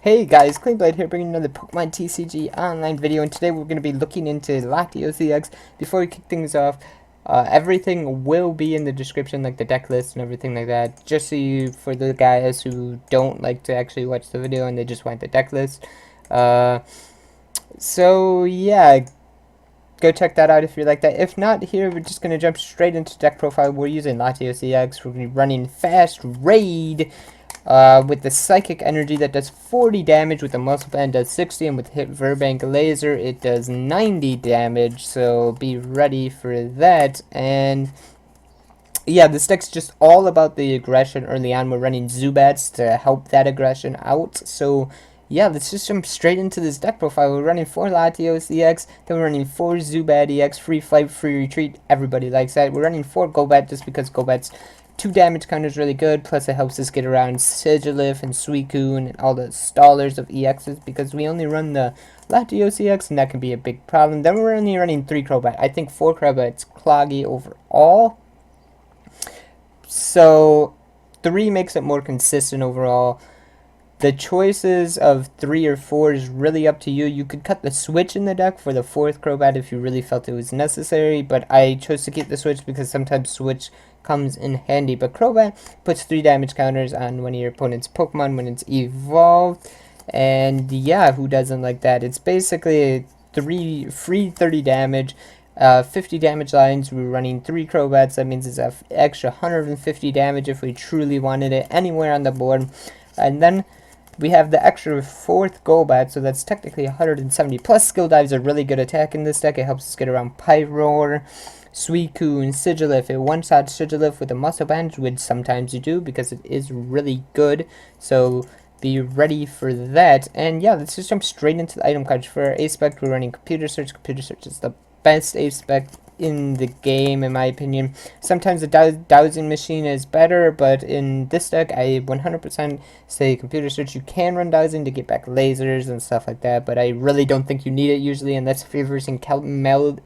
Hey guys, cleanblade here bringing another Pokemon TCG online video, and today we're going to be looking into Latios-ex. Before we kick things off, everything will be in the description, like the deck list and everything like that, just so you, for the guys who don't like to actually watch the video and they just want the deck list. Uh, so yeah, go check that out if you like that. If not, here we're just going to jump straight into deck profile. We're using Latios-ex. We're going to be running Fast Raid with the psychic energy that does 40 damage, with the muscle band does 60, and with hit virbank laser it does 90 damage, so be ready for that. And yeah, this deck's just all about the aggression early on. We're running zubats to help that aggression out, so yeah, let's just jump straight into this deck profile. We're running 4 Latios-ex, then we're running 4 Zubat-ex, free fight, free retreat, everybody likes that. We're running 4 Golbat just because Golbat's 2 damage counter is really good, plus it helps us get around Sigilif and Suicune and all the stallers of EXs, because we only run the Latios-ex and that can be a big problem. Then we're only running 3 Crobat. I think 4 Crobat's cloggy overall, so 3 makes it more consistent overall. The choices of 3 or 4 is really up to you. You could cut the switch in the deck for the 4th Crobat if you really felt it was necessary, but I chose to keep the switch because sometimes switch comes in handy. But Crobat puts 3 damage counters on one of your opponent's Pokemon when it's evolved, and yeah, who doesn't like that? It's basically 3 free 30 damage. 50 damage lines. We're running 3 Crobats. That means it's an extra 150 damage if we truly wanted it anywhere on the board. And then we have the extra 4th Golbat, so that's technically 170. Plus, Skill Dive's a really good attack in this deck. It helps us get around Pyroar, Suicune, Sigilif. It one-shots Sigilif with a Muscle Band, which sometimes you do because it is really good. So be ready for that. And yeah, let's just jump straight into the item cards. For our A-Spec, we're running Computer Search. Computer Search is the best A-Spec in the game, in my opinion. Sometimes the dowsing machine is better, but in this deck I 100% say Computer Search. You can run dowsing to get back lasers and stuff like that, but I really don't think you need it usually, and that's favors in Keldeo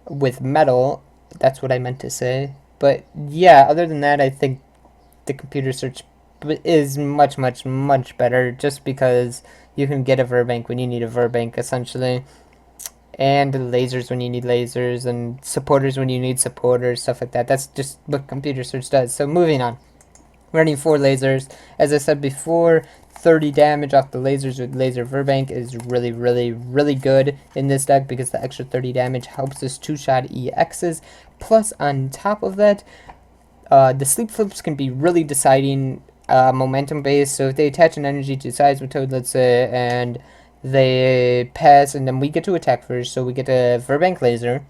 with metal. That's what I meant to say. But yeah, other than that, I think the Computer Search is much better, just because you can get a virbank when you need a virbank, essentially, and lasers when you need lasers, and supporters when you need supporters, stuff like that. That's just what Computer Search does. So moving on, running 4 lasers. As I said before, 30 damage off the lasers with laser virbank is really good in this deck, because the extra 30 damage helps us 2-shot EXs. Plus, on top of that, the sleep flips can be really deciding, momentum based. So if they attach an energy to Seismitoad, let's say, and they pass, and then we get to attack first, so we get a virbank laser,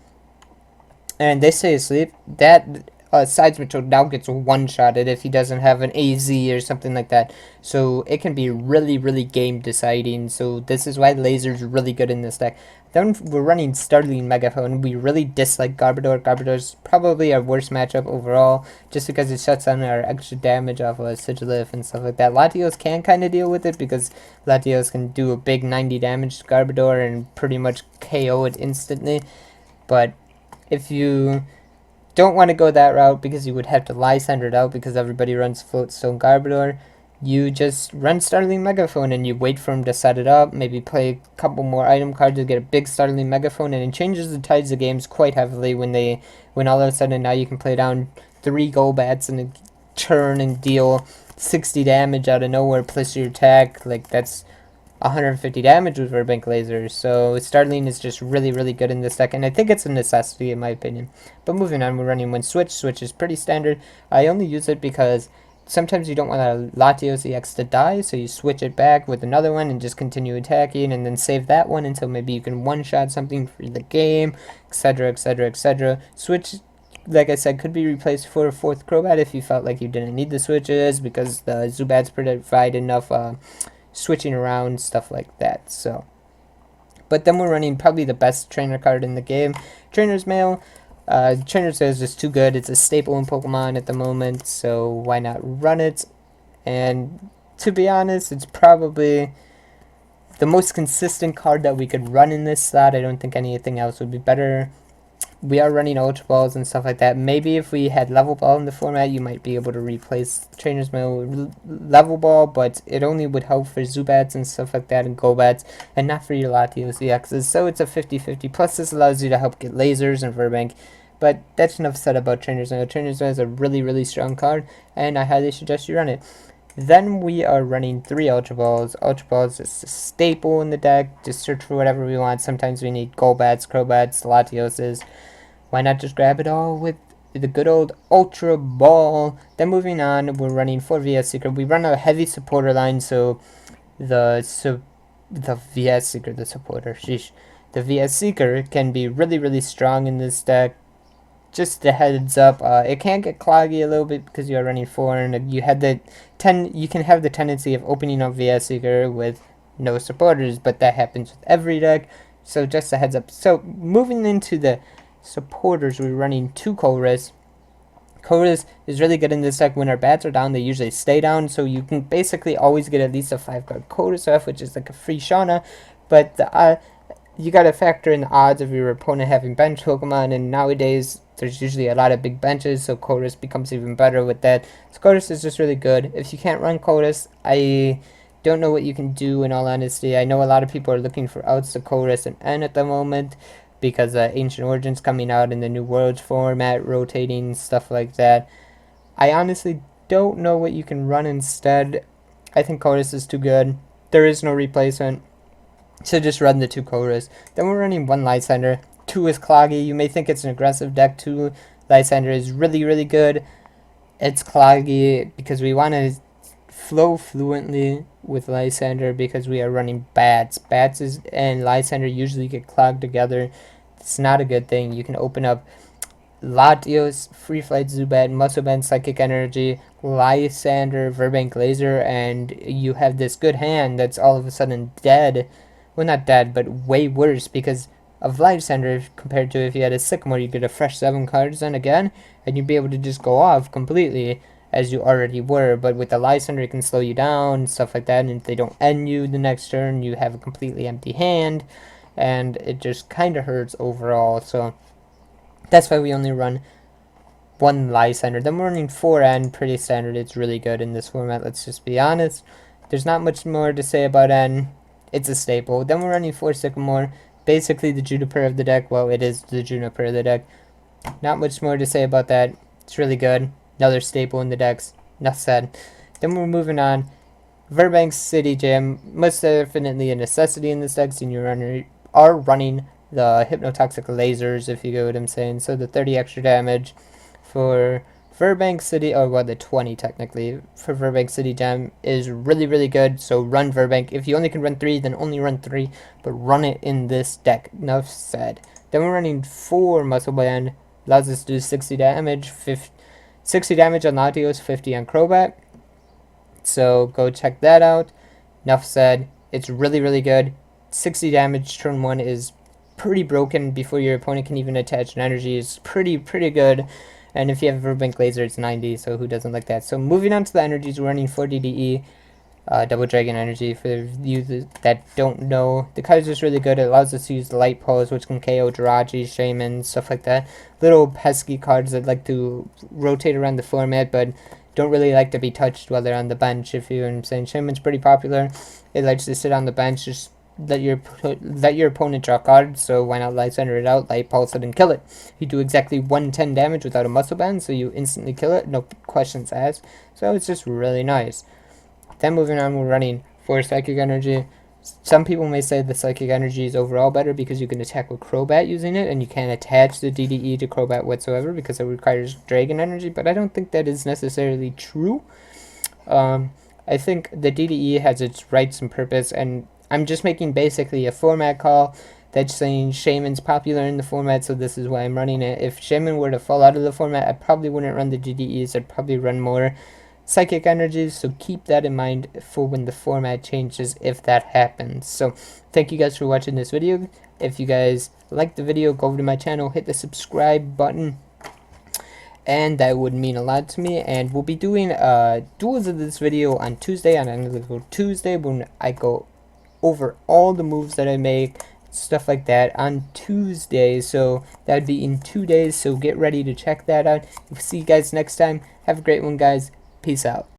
and they stay asleep, that Seismitoad now gets one-shotted if he doesn't have an AZ or something like that. So it can be really game deciding. So this is why laser's really good in this deck. Then we're running Startling Megaphone. We really dislike Garbodor. Garbodor's probably our worst matchup overall, just because it shuts down our extra damage off of Sigilif and stuff like that. Latios can kind of deal with it, because Latios can do a big 90 damage to Garbodor and pretty much KO it instantly. But if you don't want to go that route, because you would have to lysandre it out, because everybody runs Floatstone Garbodor, you just run Startling Megaphone and you wait for him to set it up, maybe play a couple more item cards to get a big Startling Megaphone, and it changes the tides of games quite heavily when all of a sudden now you can play down 3 Golbats in a turn and deal 60 damage out of nowhere plus your attack. Like, that's 150 damage with virbank lasers. So Startling is just really good in this deck, and I think it's a necessity in my opinion. But moving on, we're running one switch. Switch is pretty standard. I only use it because sometimes you don't want a Latios-ex to die, so you switch it back with another one and just continue attacking, and then save that one until maybe you can one-shot something for the game, etc. Switch, like I said, could be replaced for a 4th Crobat if you felt like you didn't need the switches, because the Zubats provide enough switching around, stuff like that. So, but then we're running probably the best trainer card in the game, Trainer's Mail. Trainer's Mail is just too good. It's a staple in Pokemon at the moment, so why not run it? And to be honest, it's probably the most consistent card that we could run in this slot. I don't think anything else would be better. we are running ultra balls and stuff like that. Maybe if we had level ball in the format, you might be able to replace trainer's mail with level ball, but it only would help for zubats and stuff like that and golbats, and not for your Latios-ex's. So it's a 50-50. Plus, this allows you to help get lasers and virbank. But that's enough said about trainer's mail. Trainer's mail is a really, really strong card, and I highly suggest you run it. Then we are running 3 Ultra Balls. Ultra Balls is a staple in the deck. Just search for whatever we want. Sometimes we need Golbats, Crobats, Latioses. Why not just grab it all with the good old Ultra Ball? Then moving on, we're running 4 VS Seeker. We run a heavy supporter line, so the VS Seeker, the supporter, sheesh. The VS Seeker can be really, really strong in this deck. Just a heads up, it can get cloggy a little bit because you are running 4, and you can have the tendency of opening up VS Seeker with no supporters, but that happens with every deck. So just a heads up. So moving into the supporters, we're running 2 colress. Colress is really good in this deck. When our bats are down, they usually stay down, so you can basically always get at least a 5-card colress off, which is like a free Shauna. But you gotta factor in the odds of your opponent having bench Pokemon, and nowadays there's usually a lot of big benches, so colress becomes even better with that. So colress is just really good. If you can't run colress, I don't know what you can do, in all honesty. I know a lot of people are looking for outs to colress and N at the moment, because Ancient Origins coming out in the New Worlds format, rotating, stuff like that. I honestly don't know what you can run instead. I think colress is too good. There is no replacement, so just run the 2 colress. Then we're running 1 lysandre. 2 is cloggy. You may think it's an aggressive deck. 2 lysandre is really, really good. It's cloggy because we want to flow fluently with lysandre because we are running bats. Bats and lysandre usually get clogged together. It's not a good thing. You can open up Latios, Free Flight, Zubat, Muscle Bend, Psychic Energy, Lysandre, Virbank, Laser, and you have this good hand that's all of a sudden dead. Well, not dead, but way worse because of Lysandre compared to if you had a Sycamore. You get a fresh 7 cards then again, and you'd be able to just go off completely as you already were. But with the Lysandre, it can slow you down, stuff like that, and if they don't end you the next turn, you have a completely empty hand, and it just kind of hurts overall. So that's why we only run 1 Lysandre. Then we're running 4 N, pretty standard. It's really good in this format, let's just be honest. There's not much more to say about N. It's a staple. Then we're running 4 Sycamore, basically the Juniper of the deck. Well, it is the Juniper of the deck. Not much more to say about that. It's really good. Another staple in the decks. Enough said. Then we're moving on. Virbank City Gym, most definitely a necessity in this deck, since you are running the hypnotoxic lasers, if you get what I'm saying. So the 30 extra damage for Virbank City, or well, the 20 technically, for Virbank City Gem is really, really good. So run Virbank. If you only can run 3, then only run 3, but run it in this deck. Enough said. Then we're running 4 Muscle Band. Allows us to do 60 damage, 60 damage on Latios, 50 on Crobat. So go check that out. Enough said. It's really, really good. 60 damage turn 1 is pretty broken before your opponent can even attach an energy. Is pretty good. And if you have a Virbank Laser, it's 90, so who doesn't like that? So moving on to the energies, we're running 4 DDE, Double Dragon Energy. For you that don't know, the card is just really good. It allows us to use the Light Pulse, which can KO Jirachi, Shaman, stuff like that. Little pesky cards that like to rotate around the format, but don't really like to be touched while they're on the bench, if you know what I'm saying. Shaman's pretty popular. It likes to sit on the bench, just let your opponent draw cards, so why not Lysandre it out, Light Pulse it, and kill it. You do exactly 110 damage without a Muscle Band, so you instantly kill it, no questions asked. So it's just really nice. Then moving on, we're running 4 Psychic Energy. Some people may say the Psychic Energy is overall better because you can attack with Crobat using it, and you can't attach the DDE to Crobat whatsoever because it requires Dragon Energy, but I don't think that is necessarily true. I think the DDE has its rights and purpose, and I'm just making basically a format call that's saying Shaman's popular in the format, so this is why I'm running it. If Shaman were to fall out of the format, I probably wouldn't run the DDEs. I'd probably run more Psychic Energies, so keep that in mind for when the format changes, if that happens. So thank you guys for watching this video. If you guys like the video, go over to my channel, hit the subscribe button, and that would mean a lot to me. And we'll be doing duels of this video on Tuesday, on Analytical Tuesday, when I go over all the moves that I make, stuff like that on Tuesday, so that would be in 2 days, so get ready to check that out. We'll see you guys next time. Have a great one, guys. Peace out.